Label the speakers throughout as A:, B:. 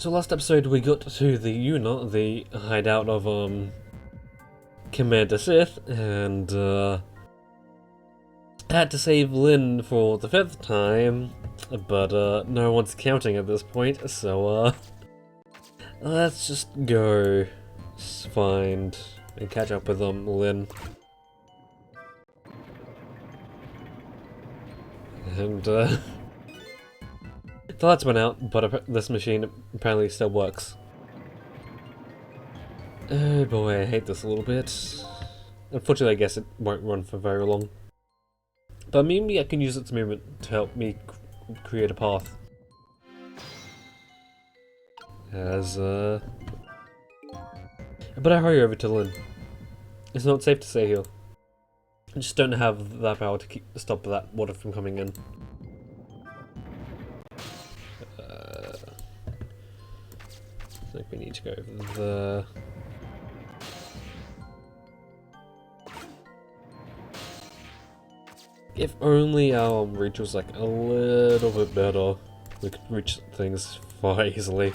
A: So last episode we got to the Yonoa, the hideout of Commander Sith, and had to save Lyn for the 5th time, but no one's counting at this point, so let's just go find and catch up with Lyn. And the lights went out, but this machine apparently still works. Oh boy, I hate this a little bit. Unfortunately, I guess it won't run for very long. But maybe I can use its movement to help me create a path. But I hurry over to Lyn. It's not safe to stay here. I just don't have that power to stop that water from coming in. I think we need to go over there. If only our reach was like a little bit better, we could reach things far easily.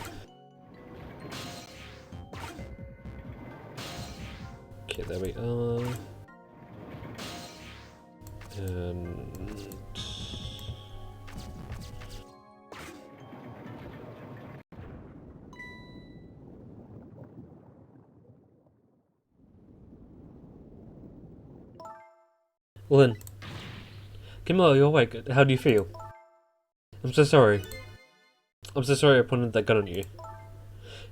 A: Okay, there we are. And Lyn. Kamilia, you're awake. How do you feel? I'm so sorry. I'm so sorry I pointed that gun at you.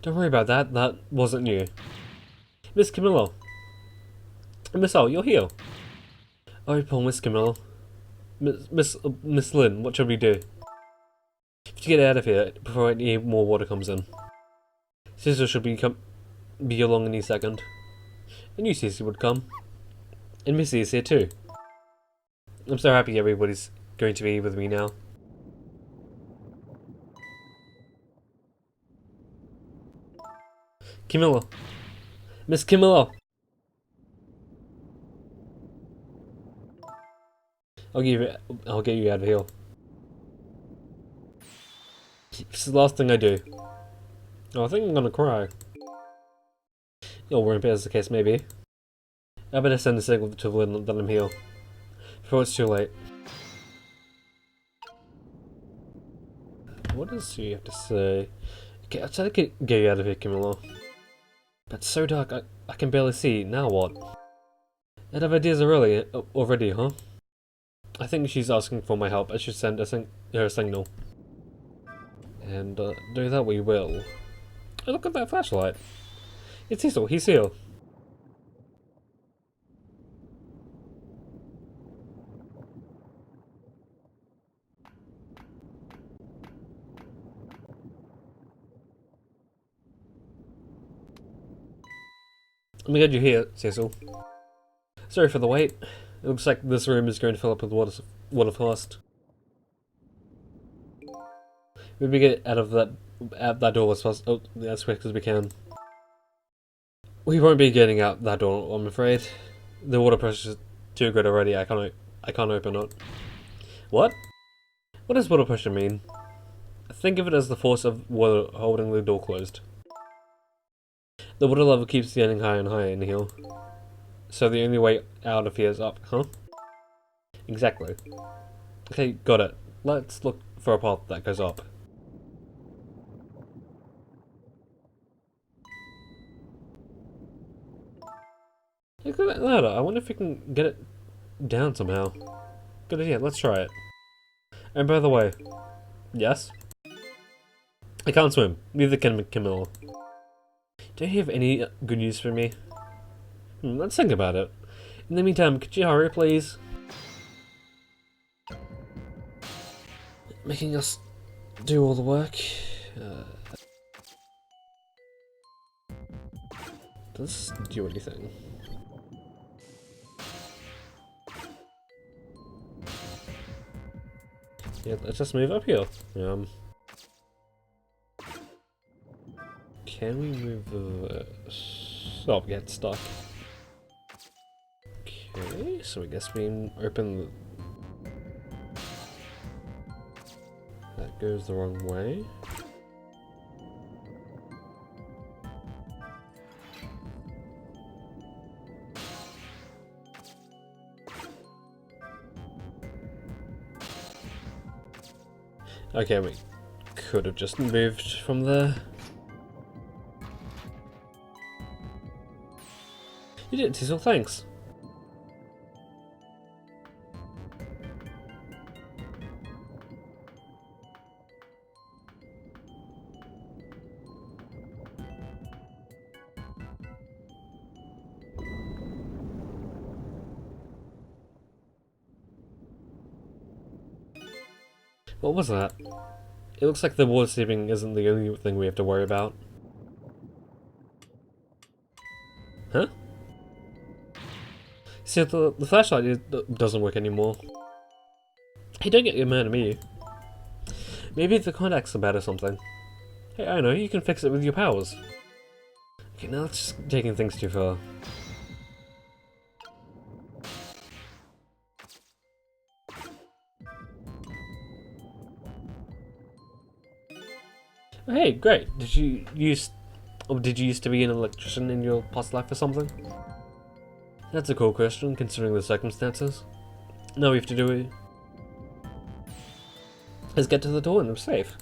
A: Don't worry about that. That wasn't you. Miss Kamilia. Miss L, you're here. Oh, poor Miss Kamilia. Miss Lyn, what should we do? To get out of here before any more water comes in. Cecil should be along any second. I knew Cecil would come. And Missy is here too. I'm so happy everybody's going to be with me now. Kamilia. Miss Kamilia. I'll get you out of here. This is the last thing I do. Oh, I think I'm gonna cry. Or won't be, as the case may be. I better send a signal to Lyn that I'm here. Before it's too late. What does she have to say? Okay, I'll try to get you out of here, Kamilia. But it's so dark, I can barely see. Now what? I'd have ideas already, huh? I think she's asking for my help. I should send her a signal. And do that we will. Oh, look at that flashlight. It's Cecil, he's here. I'm glad you're here, Cecil. Sorry for the wait. It looks like this room is going to fill up with water fast. We better get out of that door as quick as we can. We won't be getting out that door, I'm afraid. The water pressure is too good already. I can't open it. What? What does water pressure mean? Think of it as the force of water holding the door closed. The water level keeps getting higher and higher in here. So the only way out of here is up, huh? Exactly. Okay, got it. Let's look for a path that goes up. Look at that ladder. I wonder if we can get it down somehow. Good idea, let's try it. And by the way, yes? I can't swim. Neither can Kamilia. Do you have any good news for me? Let's think about it. In the meantime, could you hurry, please? Making us do all the work. Does this do anything? Yeah, let's just move up here. Can we move this? Oh, get stuck. Okay, so I guess we can open That goes the wrong way. Okay, we could have just moved from there. You did, Teasel, thanks. What was that? It looks like the water saving isn't the only thing we have to worry about. Huh? See, the flashlight doesn't work anymore. Hey, don't get mad at me. Maybe the contacts are bad or something. Hey, I know, you can fix it with your powers. Okay, now that's just taking things too far. Oh, hey, great. Did you used to be an electrician in your past life or something? That's a cool question, considering the circumstances. Now we have to do it. Let's get to the door and I'm safe.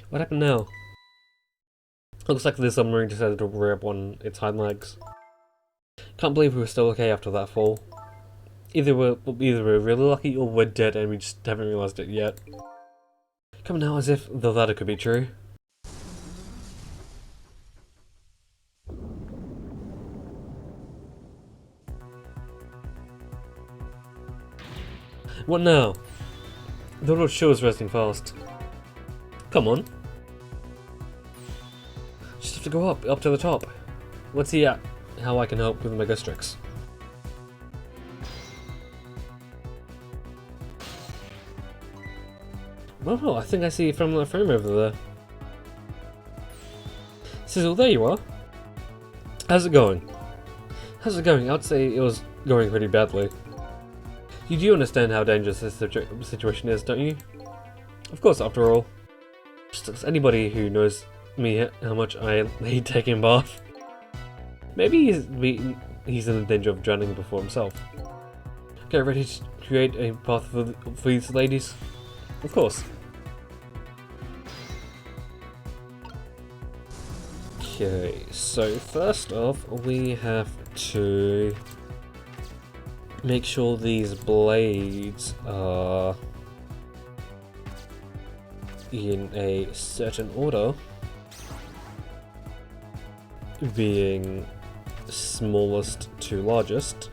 A: What happened now? Looks like the submarine decided to rear up on its hind legs. Can't believe we were still okay after that fall. Either we're really lucky or we're dead and we just haven't realized it yet. Come now, as if the latter could be true. What now? The road sure is resting fast. Come on. Just have to go up to the top. Let's see how I can help with my ghost tricks. Oh, I think I see you from that frame over there. Sizzle, there you are. How's it going? How's it going? I'd say it was going pretty badly. You do understand how dangerous this situation is, don't you? Of course, after all. Just as anybody who knows me how much I hate taking a bath. Maybe he's in the danger of drowning before himself. Get ready to create a path for these ladies? Of course. Okay, so first off, we have to make sure these blades are in a certain order, being smallest to largest,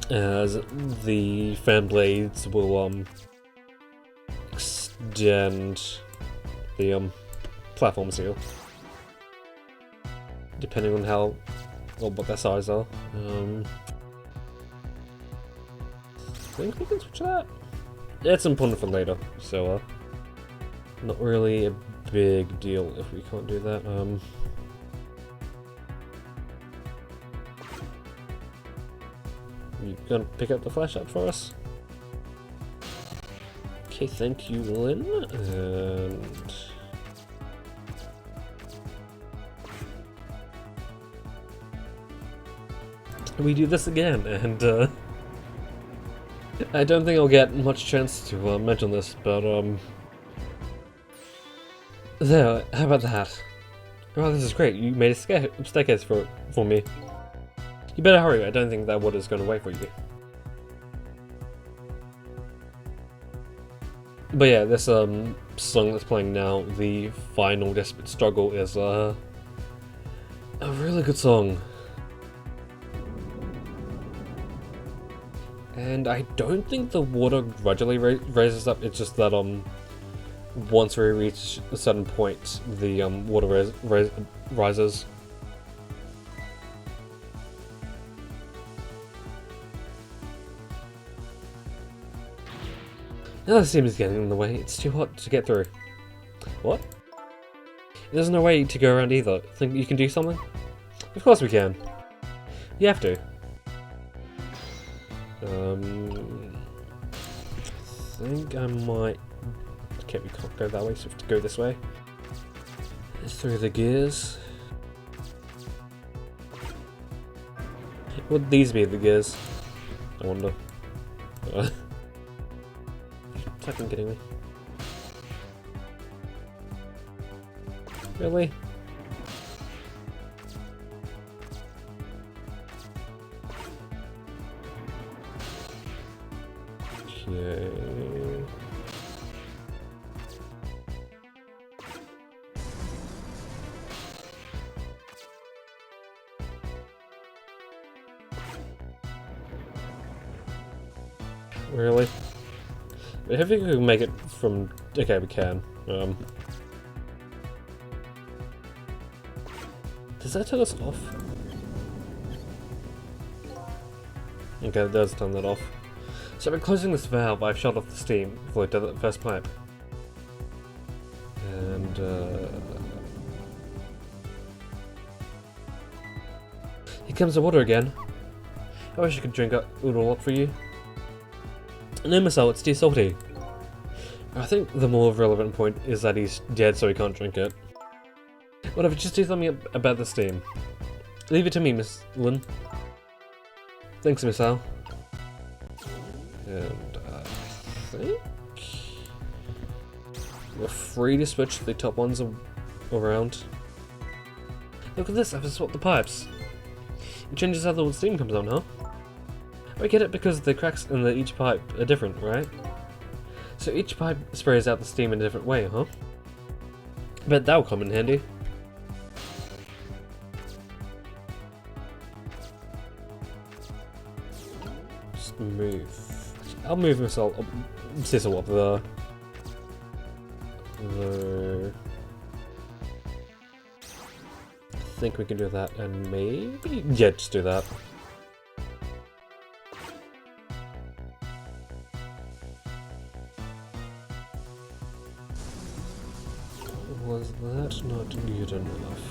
A: as the fan blades will extend the platforms here, depending on what their size are. I think we can switch that. It's important for later, so not really a big deal if we can't do that. You gonna pick up the flashlight for us? Okay, thank you, Lynn. And we do this again, and I don't think I'll get much chance to mention this, but there. How about that? Oh, this is great. You made a staircase for me. You better hurry. I don't think that water's going to wait for you. But yeah, this song that's playing now, the final desperate struggle, is a really good song. And I don't think the water gradually raises up, it's just that once we reach a certain point, the water rises. Now the steam is getting in the way. It's too hot to get through. What? There's no way to go around either. Think you can do something? Of course we can. You have to. I think I might... Okay, we can't go that way, so we have to go this way. Through the gears. Would these be the gears? I wonder. Fucking kidding me. Really? Okay. Really? I think we can make it from... Okay, we can. Does that turn us off? Okay, it does turn that off. So by closing this valve, I've shut off the steam flow to the first pipe. And, here comes the water again. I wish I could drink it all up for you. No, Marcel, it's too salty. I think the more relevant point is that he's dead, so he can't drink it. Whatever, just do something about the steam. Leave it to me, Miss Lynn. Thanks, Miss Al. And I think we're free to switch the top ones around. Look at this, I've swapped the pipes. It changes how the steam comes on, huh? I get it because the cracks in each pipe are different, right? So each pipe sprays out the steam in a different way, huh? I bet that'll come in handy. Just move. I'll move myself. Sizzle up there. I think we can do that, and maybe... Yeah, just do that. Was that not good enough?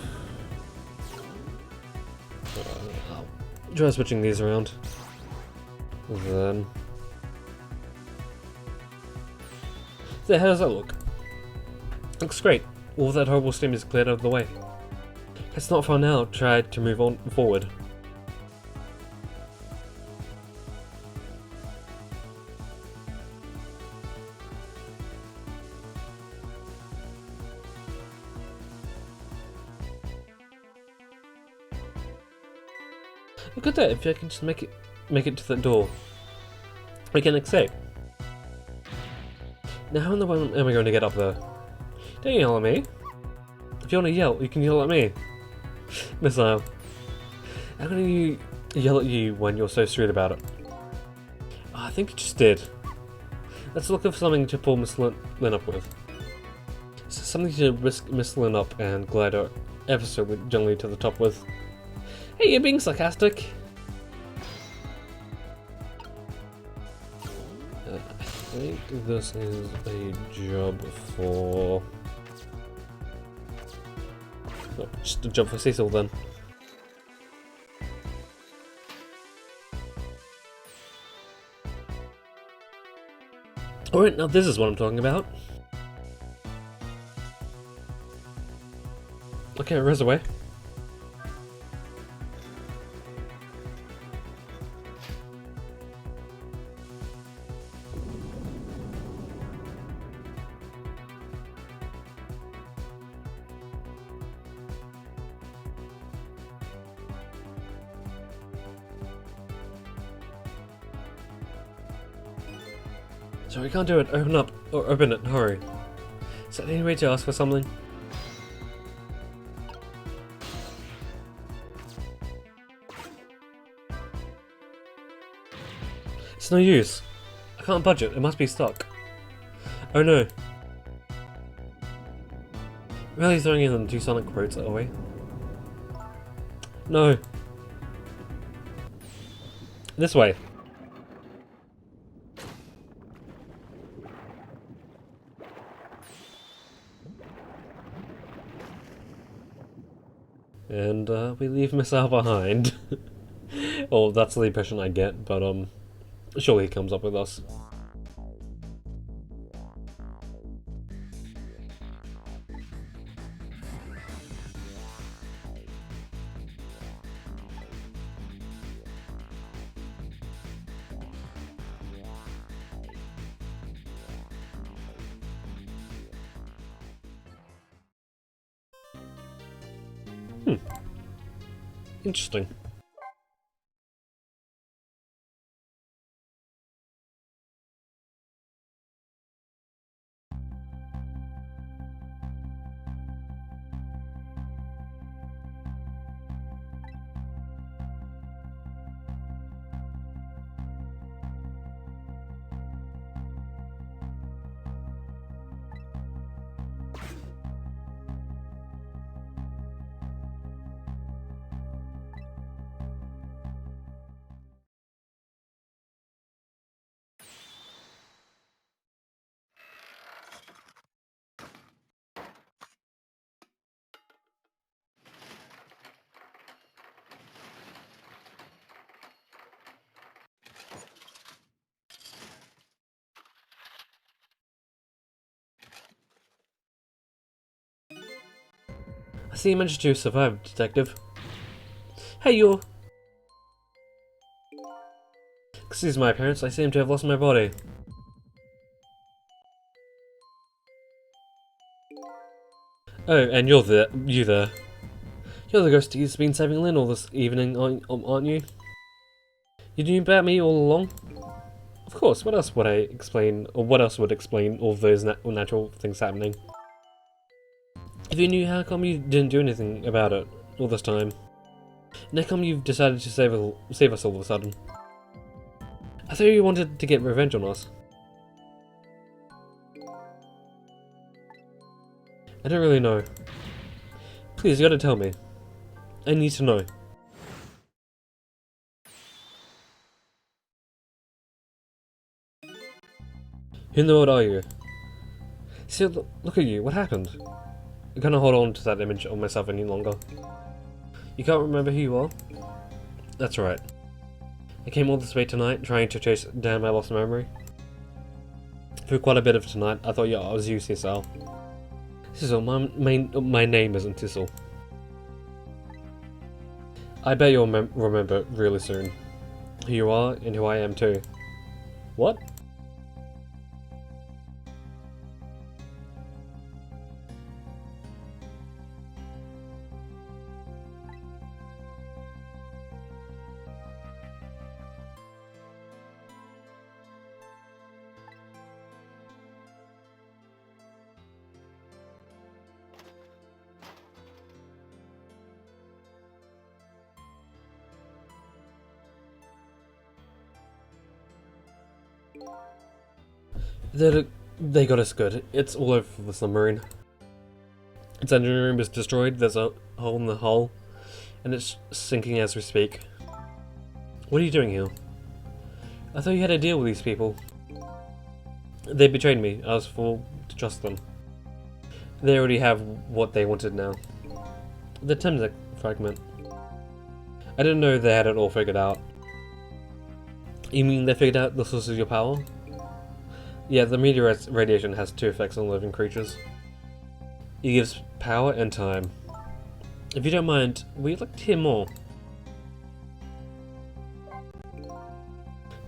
A: I'll try switching these around. Then... So how does that look? Looks great. All that horrible steam is cleared out of the way. It's not fun now. Try to move on forward. Look at that, if I can just make it to the door. I can escape. Now how in the world am I going to get up there? Don't yell at me. If you want to yell, you can yell at me. Missile. How can you yell at you when you're so sweet about it? Oh, I think you just did. Let's look for something to pull Miss Lynn up with. So something to whisk Miss Lynn up and glide her ever so gently to the top with. Hey, you're being sarcastic. I think this is a job for... Oh, just a job for Cecil then. Alright, now this is what I'm talking about. Okay, Rose away. Sorry, I can't do it. Open up. Or open it. Hurry. Is there any way to ask for something? It's no use. I can't budge it. It must be stuck. Oh no. Really throwing in the two Sonic quotes, are we? No. This way. and we leave Missile behind. Oh, that's the impression I get, but surely he comes up with us. Interesting. I see you managed to survive, Detective. Hey, you! Excuse my appearance, I seem to have lost my body. Oh, and you there. You're the ghost who's been saving Lynn all this evening, aren't you? You knew about me all along? Of course, what else would I explain, or what else would explain all those natural things happening? If you knew, how come you didn't do anything about it all this time? And how come you've decided to save us all of a sudden? I thought you wanted to get revenge on us. I don't really know. Please, you gotta tell me. I need to know. Who in the world are you? See, look at you, what happened? I can't hold on to that image of myself any longer. You can't remember who you are? That's right. I came all this way tonight, trying to chase down my lost memory. For quite a bit of tonight, I thought I was you, Cecil. Cecil, my name isn't Cecil. I bet you'll remember really soon. Who you are, and who I am too. What? They got us good. It's all over the submarine. Its engine room is destroyed, there's a hole in the hull, and it's sinking as we speak. What are you doing here? I thought you had a deal with these people. They betrayed me. I was fooled to trust them. They already have what they wanted now. The Temsec fragment. I didn't know they had it all figured out. You mean they figured out the source of your power? Yeah, the meteorite's radiation has two effects on living creatures. It gives power and time. If you don't mind, we'd like to hear more.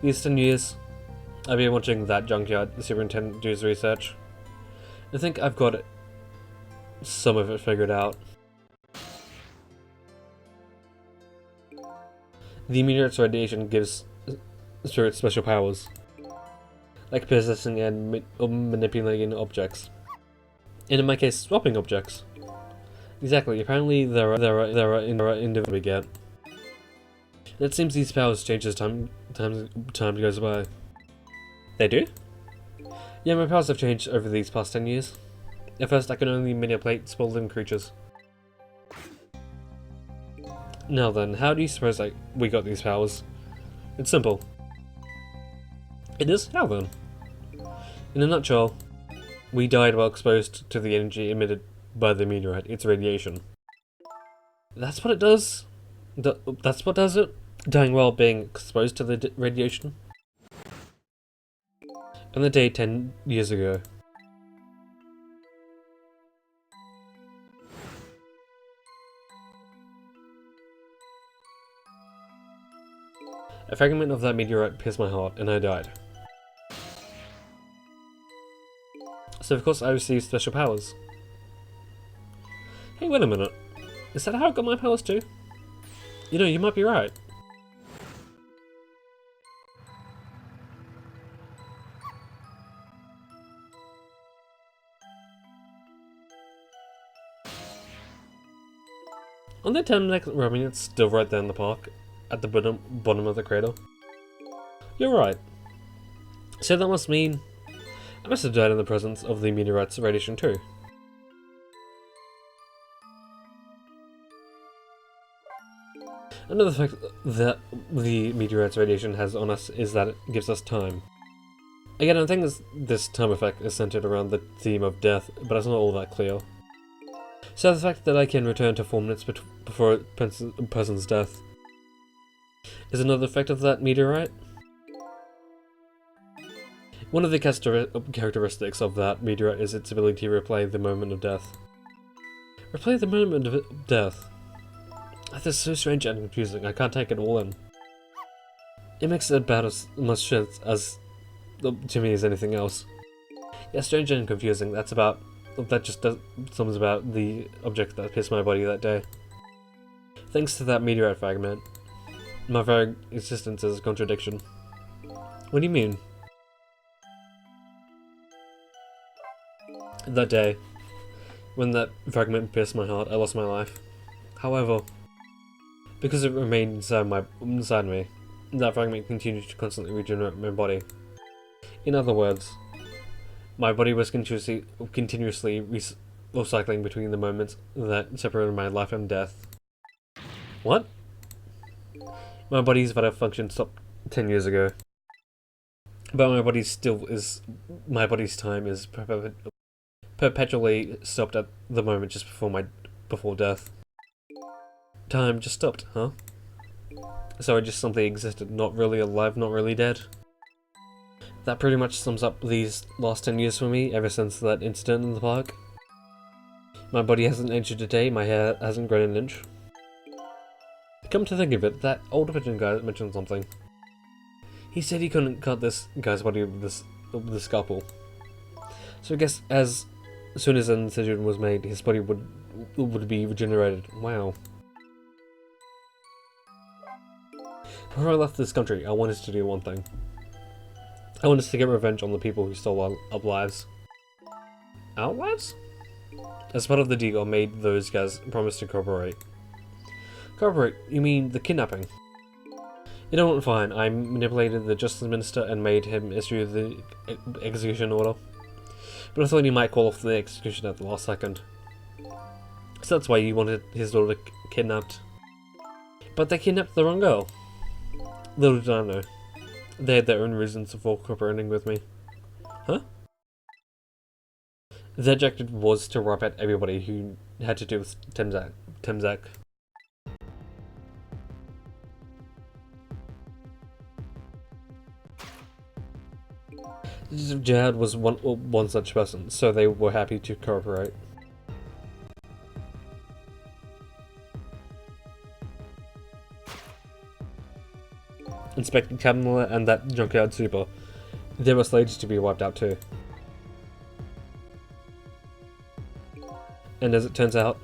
A: These 10 years, I've been watching that junkyard the superintendent do his research. I think I've got some of it figured out. The meteorite's radiation gives spirits special powers, like possessing and manipulating objects. And in my case, swapping objects. Exactly. Apparently, there are individuals we get. It seems these powers change as time goes by. They do? Yeah, my powers have changed over these past 10 years. At first, I could only manipulate small living creatures. Now then, how do you suppose we got these powers? It's simple. It is? How then? In a nutshell, we died while exposed to the energy emitted by the meteorite, its radiation. That's what it does? That's what does it? Dying while being exposed to the radiation? On the day 10 years ago. A fragment of that meteorite pierced my heart, and I died. So of course I received special powers. Hey, wait a minute. Is that how I got my powers too? You know, you might be right. On the Terminax rubbing, it's still right there in the park, at the bottom of the crater. You're right. So that must mean I must have died in the presence of the meteorite's radiation too. Another fact that the meteorite's radiation has on us is that it gives us time. Again, I think this time effect is centered around the theme of death, but it's not all that clear. So the fact that I can return to 4 minutes before a person's death is another effect of that meteorite. One of the characteristics of that meteorite is its ability to replay the moment of death. Replay the moment of death? That is so strange and confusing, I can't take it all in. It makes about as much sense as to me as anything else. Yeah, strange and confusing, that just sums about the object that pierced my body that day. Thanks to that meteorite fragment, my very existence is a contradiction. What do you mean? That day, when that fragment pierced my heart, I lost my life. However, because it remained inside me, that fragment continued to constantly regenerate my body. In other words, my body was continuously recycling between the moments that separated my life and death. What? My body's vital function stopped 10 years ago. But my body's time is perpetually stopped at the moment just before death. Time just stopped, huh? So I just simply existed, not really alive, not really dead. That pretty much sums up these last 10 years for me, ever since that incident in the park. My body hasn't aged a day, my hair hasn't grown an inch. Come to think of it, that older pigeon guy mentioned something. He said he couldn't cut this guy's body with the scalpel. So I guess as soon as an incision was made, his body would be regenerated. Wow. Before I left this country, I wanted to do one thing. I wanted to get revenge on the people who stole our lives. Our lives? As part of the deal, I made those guys promise to cooperate. Cooperate? You mean the kidnapping? It all went fine. I manipulated the Justice Minister and made him issue the execution order. But I thought he might call off the execution at the last second. So that's why he wanted his daughter kidnapped. But they kidnapped the wrong girl. Little did I know. They had their own reasons for cooperating with me. Huh? Their objective was to wipe out everybody who had to do with Temzak. Jihad was one such person, so they were happy to cooperate. Inspector Kamilia and that junkyard super. They were slated to be wiped out too. And as it turns out,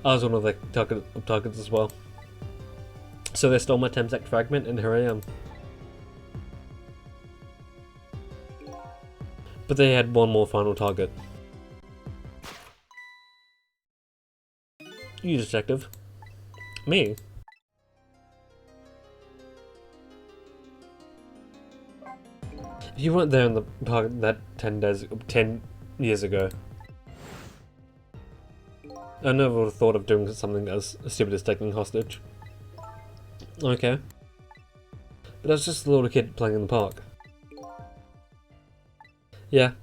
A: I was one of the targets as well. So they stole my Temzak fragment and here I am. But they had one more final target. You detective. Me? If you weren't there in the park that 10 years ago, I never would have thought of doing something as stupid as taking hostage. Okay. But I was just a little kid playing in the park. Yeah,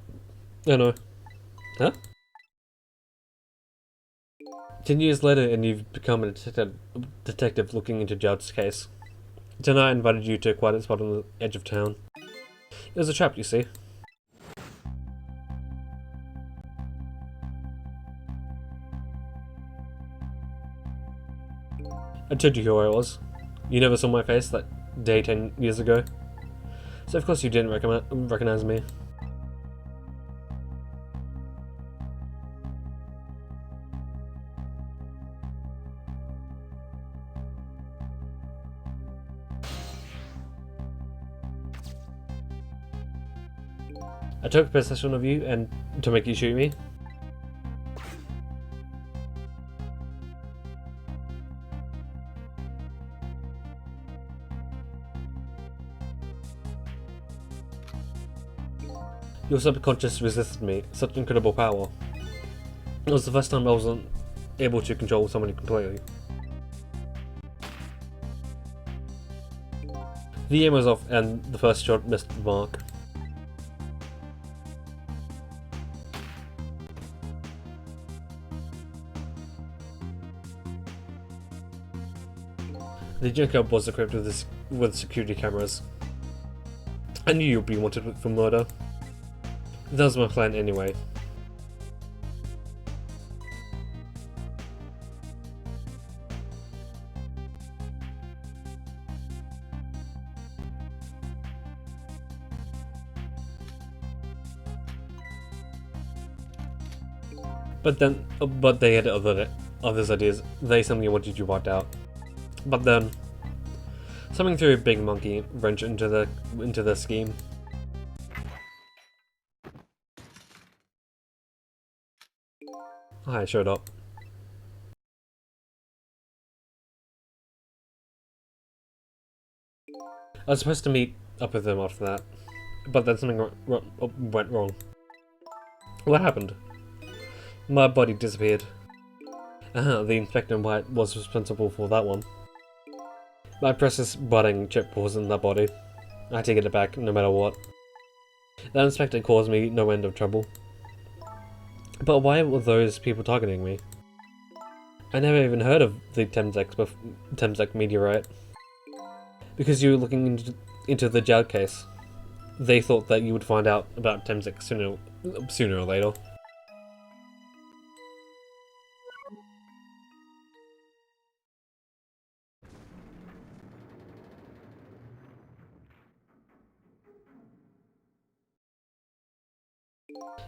A: I know. Huh? 10 years later and you've become a detective looking into Judd's case. Tonight I invited you to a quiet spot on the edge of town. It was a trap, you see. I told you who I was. You never saw my face that day 10 years ago. So of course you didn't recognize me. I took possession of you and to make you shoot me. Your subconscious resisted me, such incredible power. It was the first time I wasn't able to control someone completely. The aim was off and the first shot missed the mark. The junkyard was equipped with security cameras. I knew you'd be wanted for murder. That was my plan anyway. But they had others ideas. They suddenly wanted you wiped out. But then, something threw a big monkey wrench into the scheme. I showed up. I was supposed to meet up with them after that, but then something went wrong. What happened? My body disappeared. The Inspector in White was responsible for that one. My precious budding chip was in that body. I had to get it back no matter what. That Inspector caused me no end of trouble. But why were those people targeting me? I never even heard of the Temsek meteorite. Because you were looking into the Judd case. They thought that you would find out about Temsek sooner or later.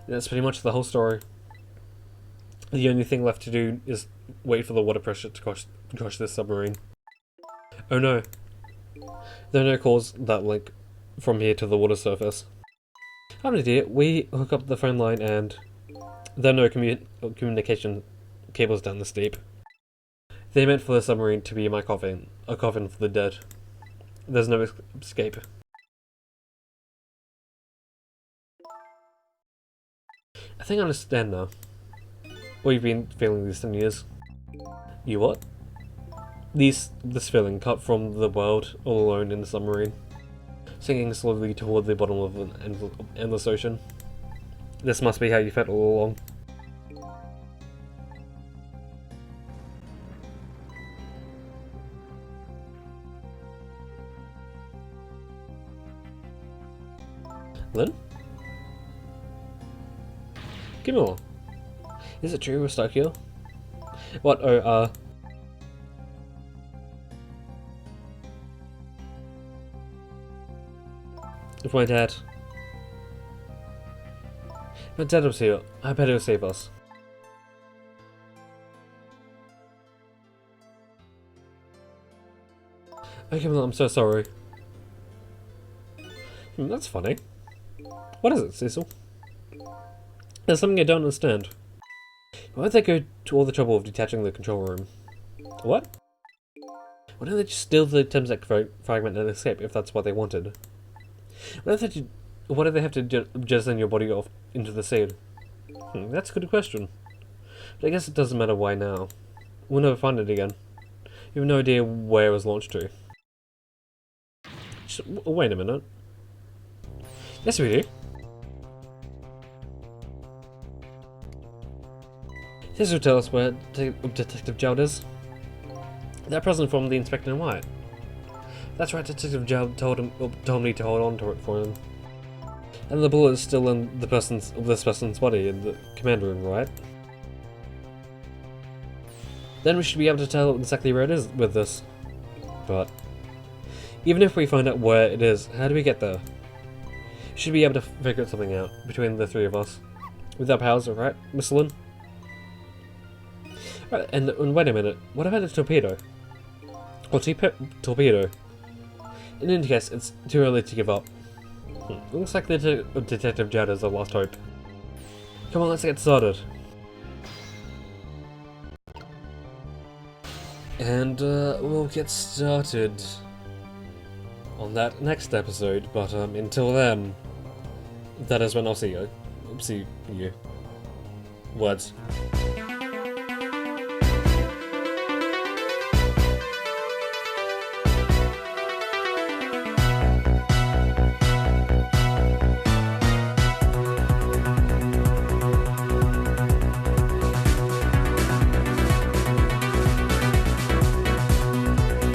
A: That's pretty much the whole story. The only thing left to do is wait for the water pressure to crush this submarine. Oh no. There are no calls that link from here to the water surface. I'm an idiot. We hook up the phone line and there are no communication cables down this deep. They meant for the submarine to be my coffin, a coffin for the dead. There's no escape. I think I understand now. What you've been feeling these 10 years. You what? This feeling cut from the world, all alone in the submarine, sinking slowly toward the bottom of an endless ocean. This must be how you felt all along. Lynn? Kamilia, is it true we're stuck here? What, if my dad was here, I bet he'll save us. Okay, well, I'm so sorry. That's funny. What is it, Cecil? There's something I don't understand. Why would they go to all the trouble of detaching the control room? What? Why don't they just steal the Temsek fragment and escape if that's what they wanted? Why do they have to just send your body off into the sea? That's a good question. But I guess it doesn't matter why now. We'll never find it again. You have no idea where it was launched to. Wait a minute. Yes, we do. This will tell us where Detective Jowd is. That present from the Inspector in White. That's right, Detective Jowd told me to hold on to it for him. And the bullet is still in this person's body in the command room, right? Then we should be able to tell exactly where it is with this. But even if we find out where it is, how do we get there? We should be able to figure something out between the three of us. With our powers, right, Miss Lynn? Right, and wait a minute, what about the torpedo? Or torpedo? In any case, it's too early to give up. It looks like the Detective Jowd is our last hope. Come on, let's get started. And we'll get started on that next episode, but until then, that is when I'll see you. See you. Words.